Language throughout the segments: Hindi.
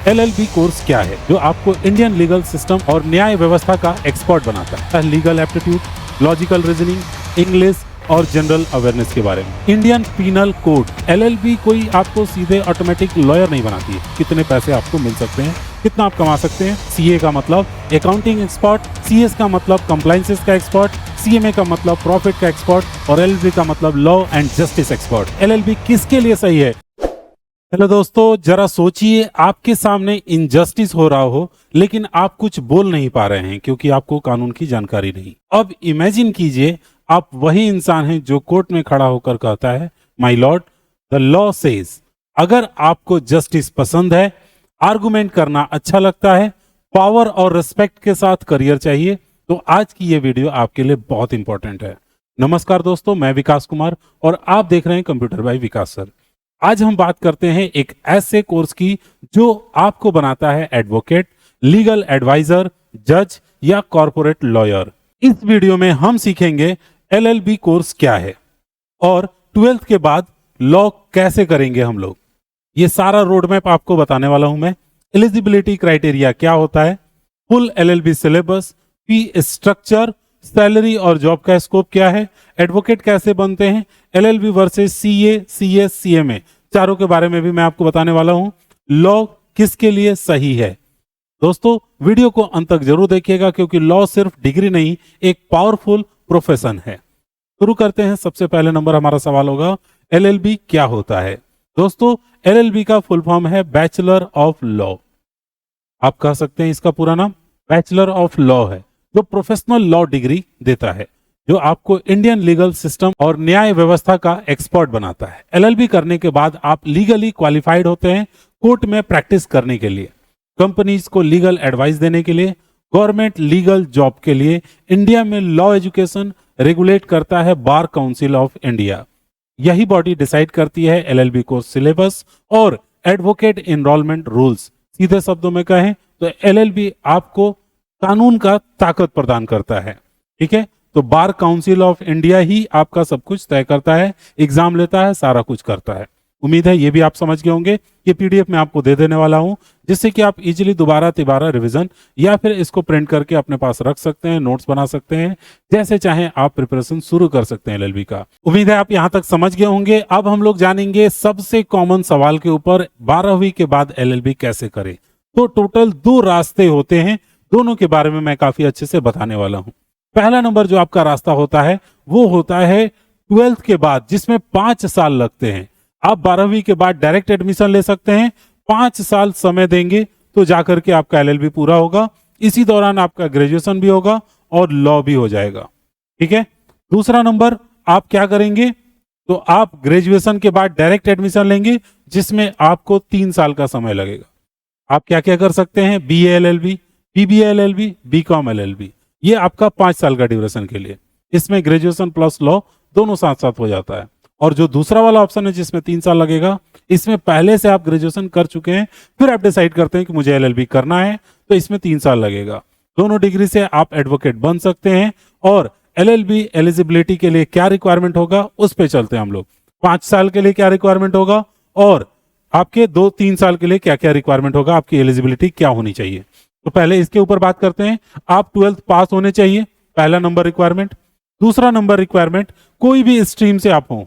LLB कोर्स क्या है जो आपको इंडियन लीगल सिस्टम और न्याय व्यवस्था का एक्सपर्ट बनाता है। Legal aptitude, logical reasoning, English और जनरल अवेयरनेस के बारे में। Indian penal code. LLB कोई आपको सीधे ऑटोमेटिक लॉयर नहीं बनाती है। कितने पैसे आपको मिल सकते हैं, कितना आप कमा सकते हैं। CA का मतलब अकाउंटिंग एक्सपर्ट, CS का मतलब कंप्लायंसेस का एक्सपर्ट, CMA का मतलब प्रॉफिट का एक्सपर्ट और LLB का मतलब law and justice expert. LLB किसके लिए सही है? हेलो दोस्तों, जरा सोचिए, आपके सामने इनजस्टिस हो रहा हो लेकिन आप कुछ बोल नहीं पा रहे हैं क्योंकि आपको कानून की जानकारी नहीं। अब इमेजिन कीजिए, आप वही इंसान हैं जो कोर्ट में खड़ा होकर कहता है, my Lord, the law says. अगर आपको जस्टिस पसंद है, आर्गुमेंट करना अच्छा लगता है, पावर और रिस्पेक्ट के साथ करियर चाहिए, तो आज की ये वीडियो आपके लिए बहुत इंपॉर्टेंट है। नमस्कार दोस्तों, मैं विकास कुमार और आप देख रहे हैं कंप्यूटर बाय विकास सर। आज हम बात करते हैं एक ऐसे कोर्स की जो आपको बनाता है एडवोकेट, लीगल एडवाइजर, जज या कॉर्पोरेट लॉयर। इस वीडियो में हम सीखेंगे LLB कोर्स क्या है और 12th के बाद लॉ कैसे करेंगे हम लोग। ये सारा रोड मैप आपको बताने वाला हूं मैं। एलिजिबिलिटी क्राइटेरिया क्या होता है, full LLB syllabus, fee structure, salary और जॉब का स्कोप क्या है, एडवोकेट कैसे बनते हैं, LLB versus CA, CS, CMA, चारों के बारे में भी मैं आपको बताने वाला हूं। लॉ किसके लिए सही है। दोस्तों, वीडियो को अंत तक जरूर देखिएगा क्योंकि लॉ सिर्फ डिग्री नहीं, एक पावरफुल प्रोफेशन है। शुरू करते हैं। सबसे पहले नंबर हमारा सवाल होगा, LLB क्या होता है। दोस्तों, LLB का फुल फॉर्म है बैचलर ऑफ लॉ। आप कह सकते हैं इसका पूरा नाम बैचलर ऑफ लॉ है, जो प्रोफेशनल लॉ डिग्री देता है, जो आपको इंडियन लीगल सिस्टम और न्याय व्यवस्था का एक्सपर्ट बनाता है। LLB करने के बाद आप लीगली क्वालिफाइड होते हैं कोर्ट में प्रैक्टिस करने के लिए, कंपनीज को लीगल एडवाइस देने के लिए, गवर्नमेंट लीगल जॉब के लिए। इंडिया में लॉ एजुकेशन रेगुलेट करता है बार काउंसिल ऑफ इंडिया। यही बॉडी डिसाइड करती है LLB कोर्स सिलेबस और एडवोकेट एनरोलमेंट रूल्स। सीधे शब्दों में कहें तो LLB आपको कानून का ताकत प्रदान करता है। ठीक है, तो बार काउंसिल ऑफ इंडिया ही आपका सब कुछ तय करता है, एग्जाम लेता है, सारा कुछ करता है। उम्मीद है ये भी आप समझ गए होंगे। ये PDF मैं आपको दे देने वाला हूं जिससे कि आप इजीली दोबारा तिबारा रिवीजन या फिर इसको प्रिंट करके अपने पास रख सकते हैं, नोट्स बना सकते हैं, जैसे चाहें आप प्रिपरेशन शुरू कर सकते हैं LLB का। उम्मीद है आप यहां तक समझ गए होंगे। अब हम लोग जानेंगे सबसे कॉमन सवाल के ऊपर, 12वीं के बाद LLB कैसे करें। तो टोटल 2 रास्ते होते हैं, दोनों के बारे में मैं काफी अच्छे से बताने वाला हूं। पहला नंबर जो आपका रास्ता होता है वो होता है 12th के बाद, जिसमें 5 साल लगते हैं। आप 12वीं के बाद डायरेक्ट एडमिशन ले सकते हैं, 5 साल समय देंगे तो जाकर के आपका LLB पूरा होगा। इसी दौरान आपका ग्रेजुएशन भी होगा और लॉ भी हो जाएगा। ठीक है, दूसरा नंबर आप क्या करेंगे, तो आप ग्रेजुएशन के बाद डायरेक्ट एडमिशन लेंगे जिसमें आपको 3 साल का समय लगेगा। आप क्या क्या कर सकते हैं, BA LLB, BBA LLB, BCom LLB, ये आपका 5 साल का ड्यूरेशन के लिए। इसमें ग्रेजुएशन प्लस लॉ दोनों साथ साथ हो जाता है। और जो दूसरा वाला ऑप्शन है जिसमें 3 साल लगेगा, इसमें पहले से आप ग्रेजुएशन कर चुके हैं, फिर आप डिसाइड करते हैं कि मुझे LLB करना है, तो इसमें 3 साल लगेगा। दोनों डिग्री से आप एडवोकेट बन सकते हैं। और LLB एलिजिबिलिटी के लिए क्या रिक्वायरमेंट होगा उस पे चलते हैं हम लोग। 5 साल के लिए क्या रिक्वायरमेंट होगा और आपके 2-3 साल के लिए क्या क्या रिक्वायरमेंट होगा, आपकी एलिजिबिलिटी क्या होनी चाहिए। तो पहले इसके ऊपर बात करते हैं। आप 12th पास होने चाहिए, पहला नंबर रिक्वायरमेंट। दूसरा नंबर रिक्वायरमेंट, कोई भी स्ट्रीम से आप हो,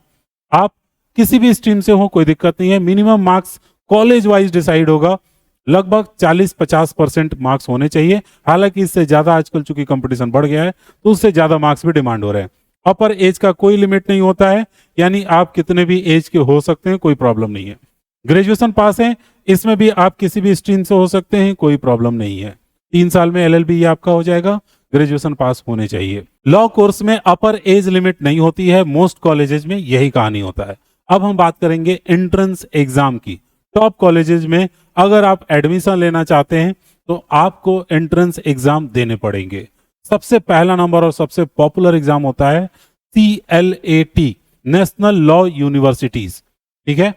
आप किसी भी स्ट्रीम से हो कोई दिक्कत नहीं है। Minimum marks college wise decide होगा, लगभग 40-50% मार्क्स होने चाहिए। हालांकि इससे ज्यादा आजकल चूंकि कंपटीशन बढ़ गया है तो उससे ज्यादा मार्क्स भी डिमांड हो रहे हैं। अपर एज का कोई लिमिट नहीं होता है, यानी आप कितने भी एज के हो सकते हैं, कोई प्रॉब्लम नहीं है। ग्रेजुएशन पास है, इसमें भी आप किसी भी स्ट्रीम से हो सकते हैं, कोई प्रॉब्लम नहीं है। 3 साल में LLB ये आपका हो जाएगा, ग्रेजुएशन पास होने चाहिए। लॉ कोर्स में अपर एज लिमिट नहीं होती है, मोस्ट कॉलेजेस में यही कहानी होता है। अब हम बात करेंगे एंट्रेंस एग्जाम की। टॉप कॉलेजेस में अगर आप एडमिशन लेना चाहते हैं तो आपको एंट्रेंस एग्जाम देने पड़ेंगे। सबसे पहला नंबर और सबसे पॉपुलर एग्जाम होता है CLAT, नेशनल लॉ यूनिवर्सिटीज। ठीक है,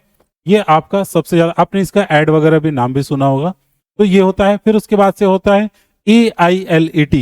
ये आपका सबसे ज्यादा, आपने इसका एड वगैरह भी नाम भी सुना होगा, तो ये होता है। फिर उसके बाद से होता है AILET,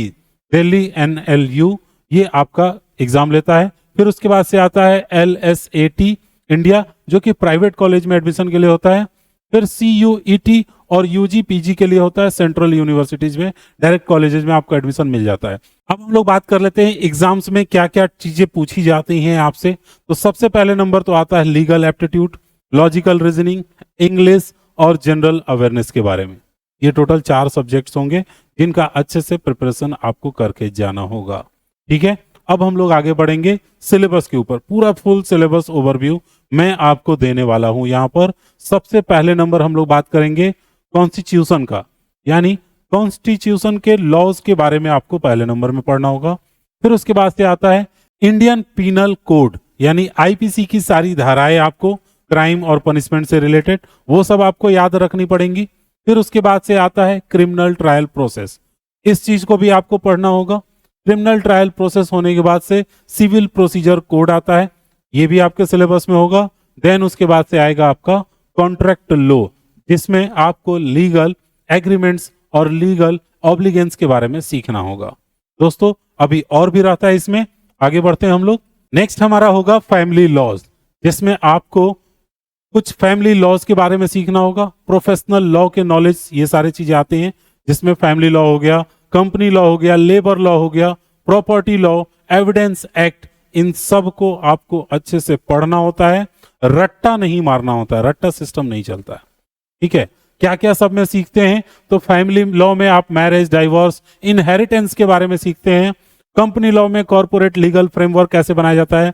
दिल्ली NLU, ये आपका एग्जाम लेता है। फिर उसके बाद से आता है LSAT इंडिया, जो कि प्राइवेट कॉलेज में एडमिशन के लिए होता है। फिर CUET और UG PG के लिए होता है सेंट्रल यूनिवर्सिटीज में, डायरेक्ट कॉलेजेस में आपको एडमिशन मिल जाता है। अब हम लोग बात कर लेते हैं एग्जाम्स में क्या क्या चीजें पूछी जाती हैं आपसे। तो सबसे पहले नंबर तो आता है legal aptitude, logical reasoning, English और जनरल अवेयरनेस के बारे में। ये टोटल 4 सब्जेक्ट्स होंगे जिनका अच्छे से प्रिपरेशन आपको करके जाना होगा। ठीक है, अब हम लोग आगे बढ़ेंगे सिलेबस के ऊपर। पूरा फुल सिलेबस ओवरव्यू मैं आपको देने वाला हूं यहाँ पर। सबसे पहले नंबर हम लोग बात करेंगे कॉन्स्टिट्यूशन का, यानी कॉन्स्टिट्यूशन के लॉज के बारे में आपको पहले नंबर में पढ़ना होगा। फिर उसके बाद से आता है इंडियन पीनल कोड, यानी IPC की सारी धाराएं आपको क्राइम और पनिशमेंट से रिलेटेड, वो सब आपको याद रखनी पड़ेंगी। फिर उसके बाद से आता है क्रिमिनल ट्रायल प्रोसेस, इस चीज को भी आपको पढ़ना होगा। क्रिमिनल ट्रायल प्रोसेस होने के बाद से सिविल प्रोसीजर कोड आता है, ये भी आपके सिलेबस में होगा। देन उसके बाद से आएगा आपका कॉन्ट्रैक्ट लॉ, जिसमें आपको लीगल एग्रीमेंट्स और लीगल ऑब्लिगेंस के बारे में सीखना होगा। दोस्तों अभी और भी रहता है इसमें, आगे बढ़ते हैं हम लोग। नेक्स्ट हमारा होगा फैमिली लॉज, जिसमें आपको कुछ फैमिली लॉज के बारे में सीखना होगा। प्रोफेशनल लॉ के नॉलेज ये सारी चीजें आती हैं, जिसमें फैमिली लॉ हो गया, कंपनी लॉ हो गया, लेबर लॉ हो गया, प्रॉपर्टी लॉ, एविडेंस एक्ट, इन सब को आपको अच्छे से पढ़ना होता है। रट्टा नहीं मारना होता है, रट्टा सिस्टम नहीं चलता है। ठीक है, क्या क्या सब में सीखते हैं, तो फैमिली लॉ में आप मैरिज, डाइवोर्स, इनहेरिटेंस के बारे में सीखते हैं। कंपनी लॉ में कॉर्पोरेट लीगल फ्रेमवर्क कैसे बनाया जाता है।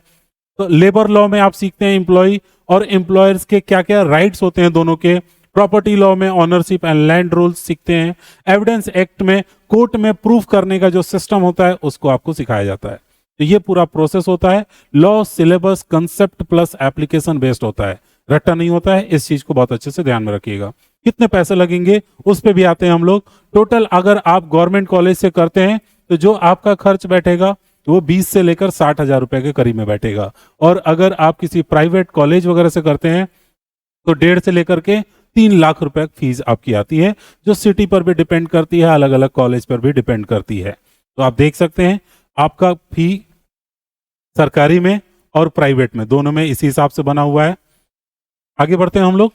तो लेबर लॉ में आप सीखते हैं एम्प्लॉय और एम्प्लॉयर्स के क्या क्या राइट्स होते हैं दोनों के। प्रॉपर्टी लॉ में ऑनरशिप एंड लैंड रूल्स सीखते हैं। एविडेंस एक्ट में कोर्ट में प्रूफ करने का जो सिस्टम होता है उसको आपको सिखाया जाता है। तो ये पूरा प्रोसेस होता है। Law syllabus concept plus application based होता है, रट्टा नहीं होता है। इस चीज को बहुत अच्छे से ध्यान में रखिएगा। कितने पैसे लगेंगे उस पे भी आते हैं हम लोग। टोटल अगर आप गवर्नमेंट कॉलेज से करते हैं तो जो आपका खर्च बैठेगा वो 20 से लेकर 60,000 रुपए के करीब में बैठेगा। और अगर आप किसी प्राइवेट कॉलेज वगैरह से करते हैं तो 1.5 से लेकर के 3 लाख रुपए फीस आपकी आती है, जो सिटी पर भी डिपेंड करती है, अलग अलग कॉलेज पर भी डिपेंड करती है। तो आप देख सकते हैं आपका फी सरकारी में और प्राइवेट में दोनों में इसी हिसाब से बना हुआ है। आगे बढ़ते हैं हम लोग।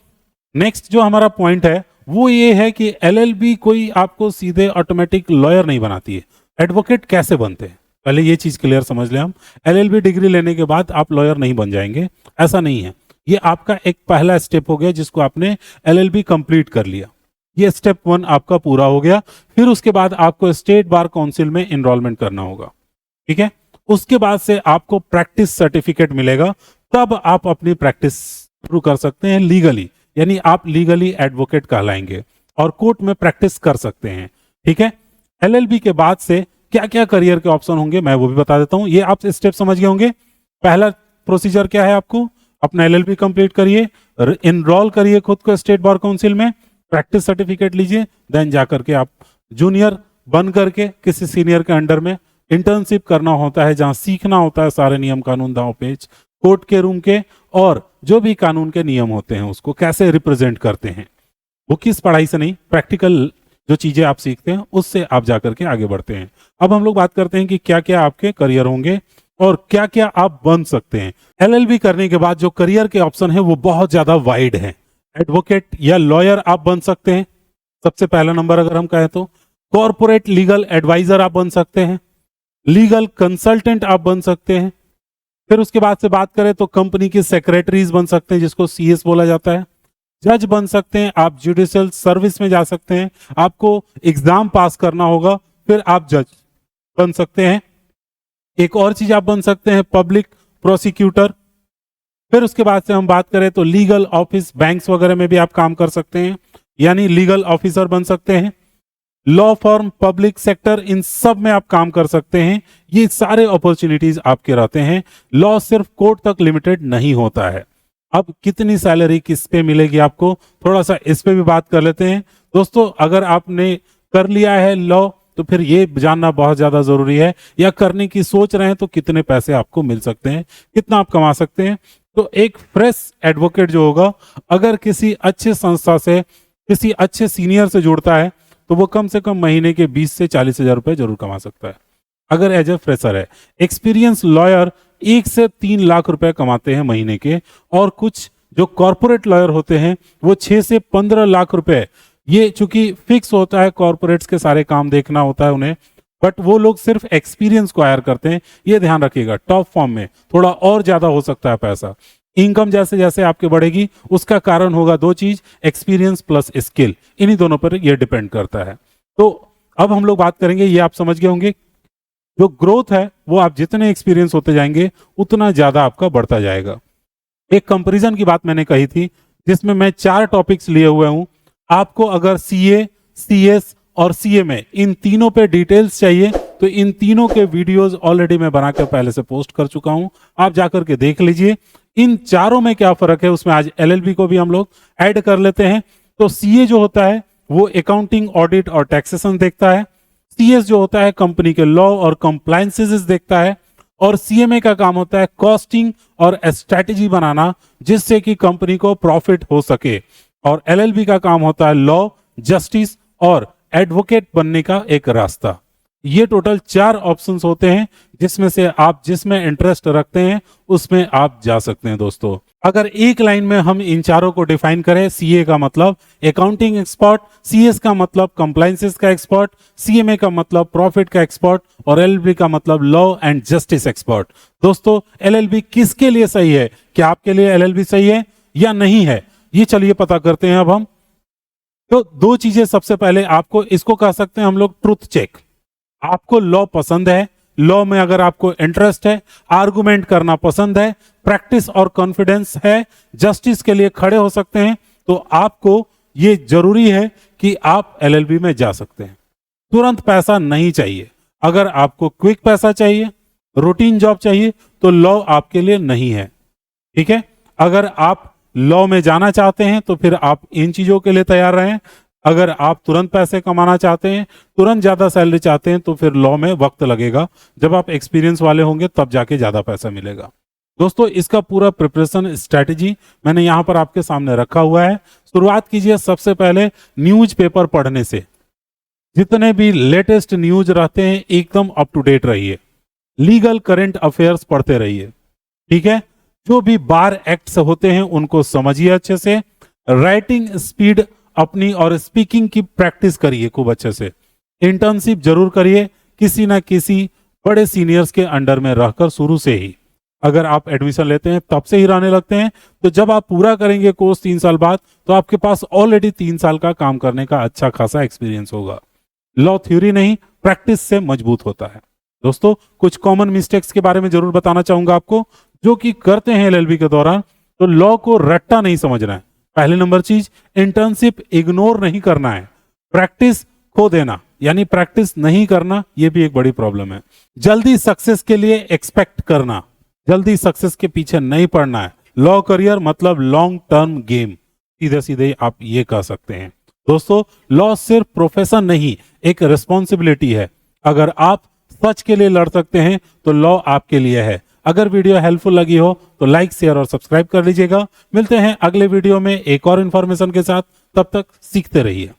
नेक्स्ट जो हमारा पॉइंट है वो ये है कि LLB कोई आपको सीधे ऑटोमेटिक लॉयर नहीं बनाती है। एडवोकेट कैसे बनते हैं, पहले ये चीज क्लियर समझ लें हम। LLB डिग्री लेने के बाद आप लॉयर नहीं बन जाएंगे, ऐसा नहीं है। ये आपका एक पहला स्टेप हो गया जिसको आपने LLB कंप्लीट कर लिया। ये स्टेप 1 आपका पूरा हो गया। फिर उसके बाद आपको स्टेट बार काउंसिल में एनरोलमेंट करना होगा। ठीक है, उसके बाद से आपको प्रैक्टिस सर्टिफिकेट मिलेगा, तब आप अपनी प्रैक्टिस शुरू कर सकते हैं लीगली, यानी आप लीगली एडवोकेट कहलाएंगे और कोर्ट में प्रैक्टिस कर सकते हैं। ठीक है, LLB के बाद से क्या क्या करियर के ऑप्शन होंगे मैं वो भी बता देता हूं। ये आप स्टेप समझ गए होंगे। पहला प्रोसीजर क्या है, आपको अपना LLB कंप्लीट करिए, एनरोल करिए खुद को स्टेट बार काउंसिल में, प्रैक्टिस सर्टिफिकेट लीजिए, देन जाकर के आप जूनियर बन करके किसी सीनियर के अंडर में इंटर्नशिप करना होता है, जहां सीखना होता है सारे नियम कानून, दांव पेच, कोर्ट के रूम के, और जो भी कानून के नियम होते हैं उसको कैसे रिप्रेजेंट करते हैं। वो किस पढ़ाई से नहीं, प्रैक्टिकल जो चीजें आप सीखते हैं उससे आप जाकर के आगे बढ़ते हैं। अब हम लोग बात करते हैं कि क्या क्या आपके करियर होंगे और क्या क्या आप बन सकते हैं। LLB करने के बाद जो करियर के ऑप्शन है वो बहुत ज्यादा वाइड है। एडवोकेट या लॉयर आप बन सकते हैं, सबसे पहला नंबर अगर हम कहें तो। कॉर्पोरेट लीगल एडवाइजर आप बन सकते हैं, लीगल कंसल्टेंट आप बन सकते हैं। फिर उसके बाद से बात करें तो कंपनी के सेक्रेटरीज बन सकते हैं, जिसको CS बोला जाता है। जज बन सकते हैं आप, जुडिशियल सर्विस में जा सकते हैं, आपको एग्जाम पास करना होगा, फिर आप जज बन सकते हैं। एक और चीज आप बन सकते हैं पब्लिक प्रोसिक्यूटर। फिर उसके बाद से हम बात करें तो लीगल ऑफिस, बैंक्स वगैरह में भी आप काम कर सकते हैं, यानी लीगल ऑफिसर बन सकते हैं। लॉ फर्म, पब्लिक सेक्टर, इन सब में आप काम कर सकते हैं। ये सारे अपॉर्चुनिटीज आपके रहते हैं। लॉ सिर्फ कोर्ट तक लिमिटेड नहीं होता है। अब कितनी सैलरी किस पे मिलेगी आपको, थोड़ा सा इस पे भी बात कर लेते हैं। दोस्तों अगर आपने कर लिया है लॉ तो फिर ये जानना बहुत ज्यादा जरूरी है, या करने की सोच रहे हैं तो कितने पैसे आपको मिल सकते हैं, कितना आप कमा सकते हैं। तो एक फ्रेश एडवोकेट जो होगा अगर किसी अच्छे संस्था से, किसी अच्छे सीनियर से जुड़ता है तो वो कम से कम महीने के 20 से 40 हजार रुपए जरूर कमा सकता है, अगर एज ए फ्रेशर है। एक्सपीरियंस लॉयर 1 से 3 लाख रुपए कमाते हैं महीने के, और कुछ जो कॉर्पोरेट लॉयर होते हैं वो 6 से 15 लाख रुपए, ये चूंकि फिक्स होता है, कॉर्पोरेट्स के सारे काम देखना होता है उन्हें, बट वो लोग सिर्फ एक्सपीरियंस को हायर करते हैं, ये ध्यान रखिएगा। टॉप फॉर्म में थोड़ा और ज्यादा हो सकता है पैसा। इनकम जैसे जैसे आपके बढ़ेगी उसका कारण होगा दो चीज, एक्सपीरियंस प्लस स्किल, इन्हीं दोनों पर ये डिपेंड करता है। तो अब हम लोग बात करेंगे, ये आप समझ गए होंगे, जो ग्रोथ है वो आप जितने एक्सपीरियंस होते जाएंगे उतना ज्यादा आपका बढ़ता जाएगा। एक कंपैरिजन की बात मैंने कही थी जिसमें मैं 4 टॉपिक्स लिए हुए हूं। आपको अगर सीए, सीएस और सीएमए इन तीनों पे डिटेल्स चाहिए तो इन तीनों के वीडियोस ऑलरेडी मैं बनाकर पहले से पोस्ट कर चुका हूं, आप जाकर के देख लीजिए। इन चारों में क्या फर्क है, उसमें आज एलएलबी को भी हम लोग ऐड कर लेते हैं। तो सीए जो होता है वो अकाउंटिंग, ऑडिट और टैक्सेशन देखता है। सीएस जो होता है कंपनी के लॉ और कंप्लायंसेस देखता है। और सीएमए का काम होता है कॉस्टिंग और स्ट्रैटेजी बनाना जिससे कि कंपनी को प्रॉफिट हो सके। और एलएलबी का काम होता है लॉ, जस्टिस और एडवोकेट बनने का एक रास्ता। ये टोटल 4 ऑप्शंस होते हैं जिसमें से आप जिसमें इंटरेस्ट रखते हैं उसमें आप जा सकते हैं। दोस्तों अगर एक लाइन में हम इन चारों को डिफाइन करें, सीए का मतलब अकाउंटिंग एक्सपर्ट, सीएस का मतलब कंप्लायंसेस का एक्सपर्ट, सीएमए का मतलब प्रॉफिट का एक्सपर्ट और एलएलबी का मतलब लॉ एंड जस्टिस एक्सपर्ट। दोस्तों एलएलबी किसके लिए सही है, क्या आपके लिए एलएलबी सही है या नहीं है, ये चलिए पता करते हैं अब हम। तो 2 चीजें, सबसे पहले आपको इसको कह सकते हैं हम लोग ट्रुथ चेक। आपको लॉ पसंद है, लॉ में अगर आपको इंटरेस्ट है, आर्गुमेंट करना पसंद है, प्रैक्टिस और कॉन्फिडेंस है, जस्टिस के लिए खड़े हो सकते हैं, तो आपको ये जरूरी है कि आप एलएलबी में जा सकते हैं। तुरंत पैसा नहीं चाहिए। अगर आपको क्विक पैसा चाहिए, रूटीन जॉब चाहिए, तो लॉ आपके लिए नहीं है। ठीक है, अगर आप लॉ में जाना चाहते हैं तो फिर आप इन चीजों के लिए तैयार रहें। अगर आप तुरंत पैसे कमाना चाहते हैं, तुरंत ज्यादा सैलरी चाहते हैं, तो फिर लॉ में वक्त लगेगा। जब आप एक्सपीरियंस वाले होंगे तब जाके ज्यादा पैसा मिलेगा। दोस्तों इसका पूरा प्रिपरेशन स्ट्रेटेजी मैंने यहां पर आपके सामने रखा हुआ है। शुरुआत कीजिए सबसे पहले न्यूज़पेपर पढ़ने से। जितने भी लेटेस्ट न्यूज रहते हैं एकदम अप टू डेट रहिए। लीगल करंट अफेयर्स पढ़ते रहिए। ठीक है, जो भी बार एक्ट्स होते हैं उनको समझिए अच्छे से। राइटिंग स्पीड अपनी और स्पीकिंग की प्रैक्टिस करिए खूब अच्छे से। इंटर्नशिप जरूर करिए किसी ना किसी बड़े सीनियर्स के अंडर में रहकर शुरू से ही। अगर आप एडमिशन लेते हैं तब से ही रहने लगते हैं तो जब आप पूरा करेंगे कोर्स 3 साल बाद तो आपके पास ऑलरेडी 3 साल का काम करने का अच्छा खासा एक्सपीरियंस होगा। लॉ थ्योरी नहीं, प्रैक्टिस से मजबूत होता है। दोस्तों कुछ कॉमन मिस्टेक्स के बारे में जरूर बताना चाहूंगा आपको जो कि करते हैं एलएलबी के दौरान। तो लॉ को रट्टा नहीं समझना है। पहले नंबर चीज, इंटर्नशिप इग्नोर नहीं करना है। प्रैक्टिस खो देना यानी प्रैक्टिस नहीं करना, यह भी एक बड़ी प्रॉब्लम है। जल्दी सक्सेस के लिए एक्सपेक्ट करना, जल्दी सक्सेस के पीछे नहीं पड़ना है। लॉ करियर मतलब लॉन्ग टर्म गेम, सीधे सीधे आप ये कह सकते हैं। दोस्तों लॉ सिर्फ प्रोफेशन नहीं, एक रिस्पॉन्सिबिलिटी है। अगर आप सच के लिए लड़ सकते हैं तो लॉ आपके लिए है। अगर वीडियो हेल्पफुल लगी हो तो लाइक, शेयर और सब्सक्राइब कर लीजिएगा। मिलते हैं अगले वीडियो में एक और इंफॉर्मेशन के साथ। तब तक सीखते रहिए।